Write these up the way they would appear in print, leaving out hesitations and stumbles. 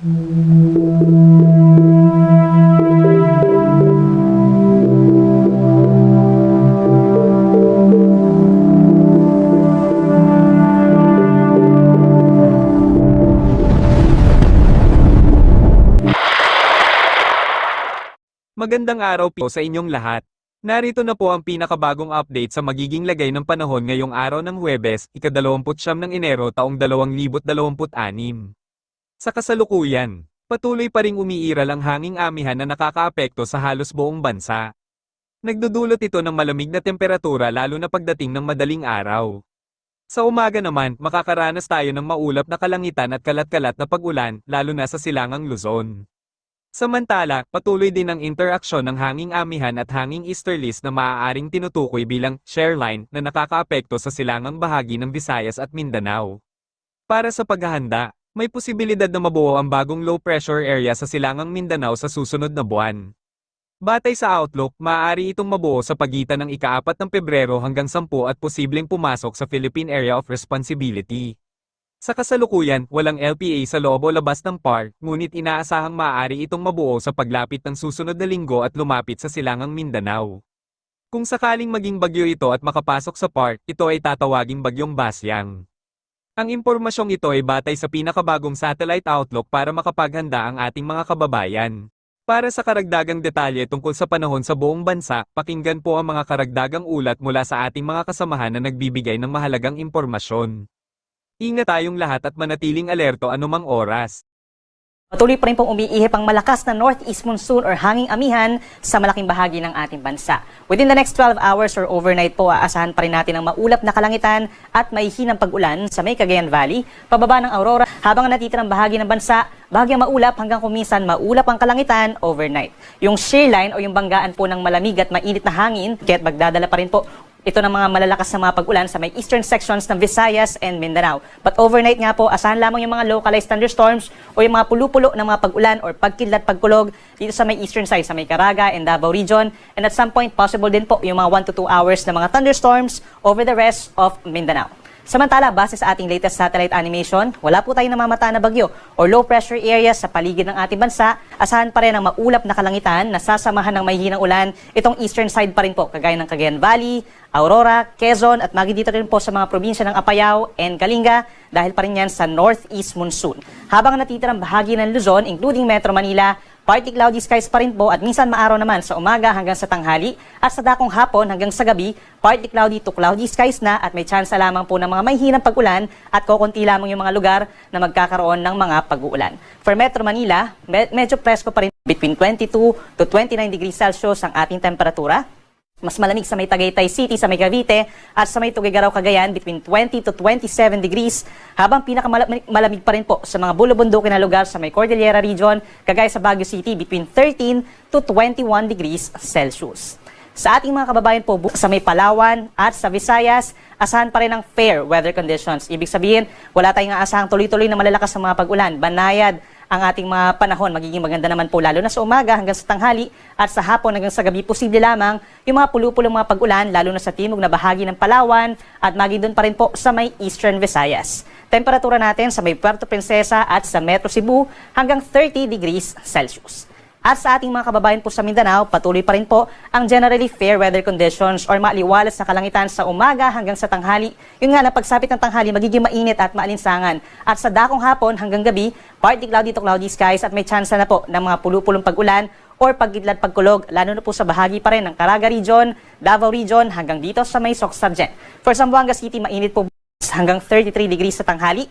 Magandang araw po sa inyong lahat. Narito na po ang pinakabagong update sa magiging lagay ng panahon ngayong araw ng Huwebes, ika-29 ng Enero taong 2026. Sa kasalukuyan, patuloy pa ring umiiral ang hanging amihan na nakakaapekto sa halos buong bansa. Nagdudulot ito ng malamig na temperatura lalo na pagdating ng madaling araw. Sa umaga naman, makakaranas tayo ng maulap na kalangitan at kalat-kalat na pag-ulan, lalo na sa silangang Luzon. Samantala, patuloy din ang interaksyon ng hanging amihan at hanging easterlies na maaaring tinutukoy bilang shear line na nakakaapekto sa silangang bahagi ng Visayas at Mindanao. Para sa paghahanda, may posibilidad na mabuo ang bagong low pressure area sa silangang Mindanao sa susunod na buwan. Batay sa outlook, maaari itong mabuo sa pagitan ng ika-4 ng Pebrero hanggang 10 at posibleng pumasok sa Philippine Area of Responsibility. Sa kasalukuyan, walang LPA sa loob o labas ng PAR, ngunit inaasahang maaari itong mabuo sa paglapit ng susunod na linggo at lumapit sa silangang Mindanao. Kung sakaling maging bagyo ito at makapasok sa PAR, ito ay tatawaging bagyong Basyang. Ang impormasyong ito ay batay sa pinakabagong satellite outlook para makapaghanda ang ating mga kababayan. Para sa karagdagang detalye tungkol sa panahon sa buong bansa, pakinggan po ang mga karagdagang ulat mula sa ating mga kasamahan na nagbibigay ng mahalagang impormasyon. Ingat tayong lahat at manatiling alerto anumang oras. Patuloy pa rin pong umiihip ang malakas na northeast monsoon or hanging amihan sa malaking bahagi ng ating bansa. Within the next 12 hours or overnight po, aasahan pa rin natin ang maulap na kalangitan at may hinang pag-ulan sa may Cagayan Valley, pababa ng Aurora, habang natitirang bahagi ng bansa, bahagyang maulap hanggang kuminsan maulap ang kalangitan overnight. Yung shear line o yung banggaan po ng malamig at mainit na hangin, kaya't magdadala pa rin po ito ng mga malalakas na mga pag-ulan sa may eastern sections ng Visayas and Mindanao. But overnight nga po, asahan lamang yung mga localized thunderstorms o yung mga pulo-pulo ng mga pag-ulan or pagkidlat, pagkulog dito sa may eastern side, sa may Caraga and Davao region. And at some point, possible din po yung mga 1 to 2 hours na mga thunderstorms over the rest of Mindanao. Samantala, base sa ating latest satellite animation, wala po tayong namamata na bagyo o low pressure area sa paligid ng ating bansa. Asahan pa rin ang maulap na kalangitan na sasamahan ng may hinang ulan itong eastern side pa rin po, kagaya ng Cagayan Valley, Aurora, Quezon at magiging rin po sa mga probinsya ng Apayao and Kalinga dahil pa rin yan sa northeast monsoon. Habang natitirang bahagi ng Luzon, including Metro Manila, partly cloudy skies pa rin po at minsan maaraw naman sa umaga hanggang sa tanghali at sa dakong hapon hanggang sa gabi, partly cloudy to cloudy skies na at may tsansa lamang po ng mga may hinang pag-ulan at kukunti lamang yung mga lugar na magkakaroon ng mga pag-uulan. For Metro Manila, medyo presko pa rin between 22 to 29 degrees Celsius ang ating temperatura. Mas malamig sa may Tagaytay City, sa may Cavite, at sa may Tuguegarao, Cagayan, between 20 to 27 degrees, habang pinakamalamig pa rin po sa mga bulubundukin na lugar sa may Cordillera region, kagaya sa Baguio City, between 13 to 21 degrees Celsius. Sa ating mga kababayan po sa may Palawan at sa Visayas, asahan pa rin ang fair weather conditions. Ibig sabihin, wala tayong aasahang tuloy-tuloy na malalakas na mga pag-ulan, banayad ang ating mga panahon, magiging maganda naman po lalo na sa umaga hanggang sa tanghali at sa hapon hanggang sa gabi, posible lamang yung mga pulo-pulong mga pag-ulan lalo na sa timog na bahagi ng Palawan at magiging doon pa rin po sa may Eastern Visayas. Temperatura natin sa may Puerto Princesa at sa Metro Cebu hanggang 30 degrees Celsius. At sa ating mga kababayan po sa Mindanao, patuloy pa rin po ang generally fair weather conditions or maaliwalas na kalangitan sa umaga hanggang sa tanghali. Yun nga na pagsapit ng tanghali, magiging mainit at maalinsangan. At sa dakong hapon hanggang gabi, partly cloudy to cloudy skies at may tsansa na po ng mga pulo-pulong pag-ulan or pagkidlat pagkulog, lalo na po sa bahagi pa rin ng Caraga region, Davao region hanggang dito sa may Soc-Sargent. For Zamboanga City, mainit po hanggang 33 degrees sa tanghali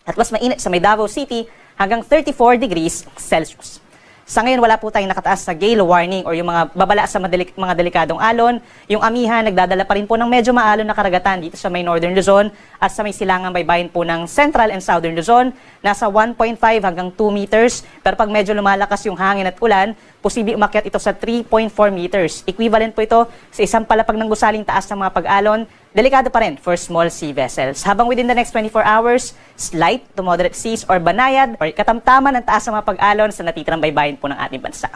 at mas mainit sa may Davao City hanggang 34 degrees Celsius. Sa ngayon, wala po tayong nakataas sa gale warning or yung mga babala sa mga delikadong alon. Yung amihan, nagdadala pa rin po ng medyo maalon na karagatan dito sa may Northern Luzon at sa may silangang baybayin po ng Central and Southern Luzon. Nasa 1.5 hanggang 2 meters. Pero pag medyo lumalakas yung hangin at ulan, posible umakyat ito sa 3.4 meters. Equivalent po ito sa isang palapag ng gusaling taas ng mga pag-alon. Delikado pa rin for small sea vessels. Habang within the next 24 hours, slight to moderate seas or banayad or katamtaman ng taas ng mga pag-alon sa natitirang baybayin po ng ating bansa.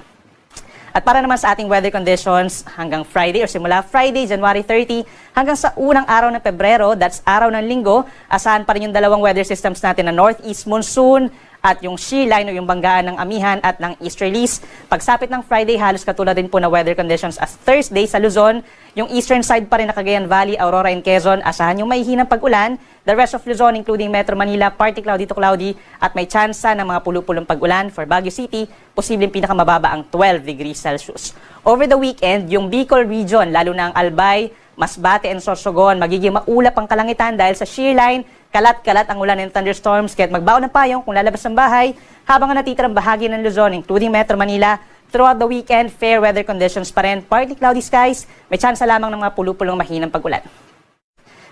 At para naman sa ating weather conditions hanggang Friday or simula Friday, January 30 hanggang sa unang araw ng Pebrero, that's araw ng Linggo, asahan pa rin yung dalawang weather systems natin na northeast monsoon at yung shear line o yung banggaan ng Amihan at ng Easterlies. Pagsapit ng Friday, halos katulad din po na weather conditions as Thursday sa Luzon. Yung eastern side pa rin na Cagayan Valley, Aurora and Quezon, asahan yung mahihinang pag-ulan. The rest of Luzon, including Metro Manila, partly cloudy to cloudy at may tsansa ng mga pulu-pulong pag-ulan. For Baguio City, posibleng pinakamababa ang 12 degrees Celsius. Over the weekend, yung Bicol region, lalo na ang Albay, Masbate and Sorsogon, magiging maulap ang kalangitan dahil sa shear line, kalat-kalat ang ulan and thunderstorms, kaya't magbaon ng payong kung lalabas ng bahay, habang ang natitirang bahagi ng Luzon, including Metro Manila, throughout the weekend, fair weather conditions pa rin, partly cloudy skies, may tsansa lamang ng mga pulu-pulong mahinang pag-ulan.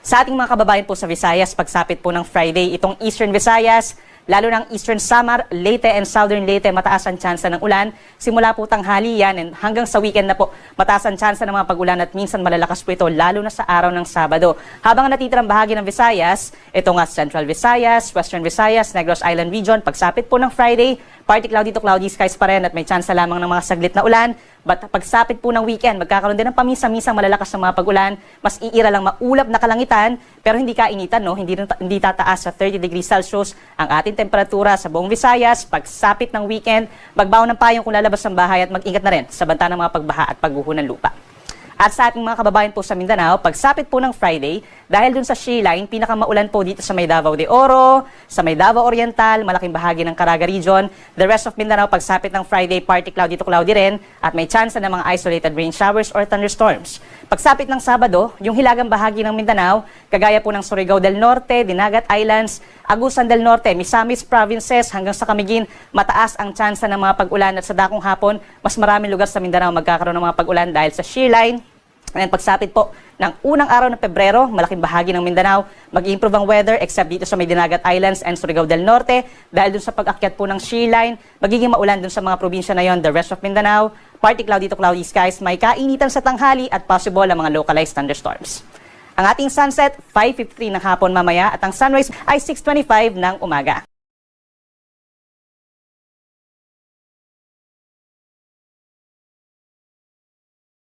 Sa ating mga kababayan po sa Visayas, pagsapit po ng Friday, itong Eastern Visayas, lalo ng Eastern Samar, Leyte and Southern Leyte, mataas ang tsansa ng ulan. Simula po tanghali yan and hanggang sa weekend na po, mataas ang tsansa ng mga pag-ulan at minsan malalakas po ito, lalo na sa araw ng Sabado. Habang ang natitirang bahagi ng Visayas, ito nga Central Visayas, Western Visayas, Negros Island Region, pagsapit po ng Friday, partly cloudy to cloudy skies pa rin at may tsansa lamang ng mga saglit na ulan. But pagsapit po ng weekend, magkakaroon din ng pamisa-misang malalakas na mga pag-ulan, mas iira lang maulap na kalangitan, pero hindi kainitan, no? Hindi tataas sa 30 degrees Celsius ang ating temperatura sa buong Visayas. Pagsapit ng weekend, magbaon ng payong kung lalabas ng bahay at mag-ingat na rin sa banta ng mga pagbaha at pagguho ng lupa. At sa ating mga kababayan po sa Mindanao, pagsapit po ng Friday, dahil dun sa shear line, pinakamaulan po dito sa may Davao de Oro, sa may Davao Oriental, malaking bahagi ng Caraga Region. The rest of Mindanao, pagsapit ng Friday, partly cloudy to cloudy rin, at may chance ng mga isolated rain showers or thunderstorms. Pagsapit ng Sabado, yung hilagang bahagi ng Mindanao, kagaya po ng Surigao del Norte, Dinagat Islands, Agusan del Norte, Misamis Provinces, hanggang sa Camiguin, mataas ang tsansa ng mga pag-ulan at sa dakong hapon, mas maraming lugar sa Mindanao magkakaroon ng mga pag-ulan dahil sa shear line. And pagsapit po ng unang araw ng Pebrero, malaking bahagi ng Mindanao, mag-improve ang weather except dito sa may Dinagat Islands and Surigao del Norte. Dahil dun sa pag-akyat po ng shear line, magiging maulan dun sa mga probinsya na yon. The rest of Mindanao, partly cloudy to cloudy skies, may kainitan sa tanghali at possible ang mga localized thunderstorms. Ang ating sunset, 5:53 ng hapon mamaya at ang sunrise ay 6:25 ng umaga.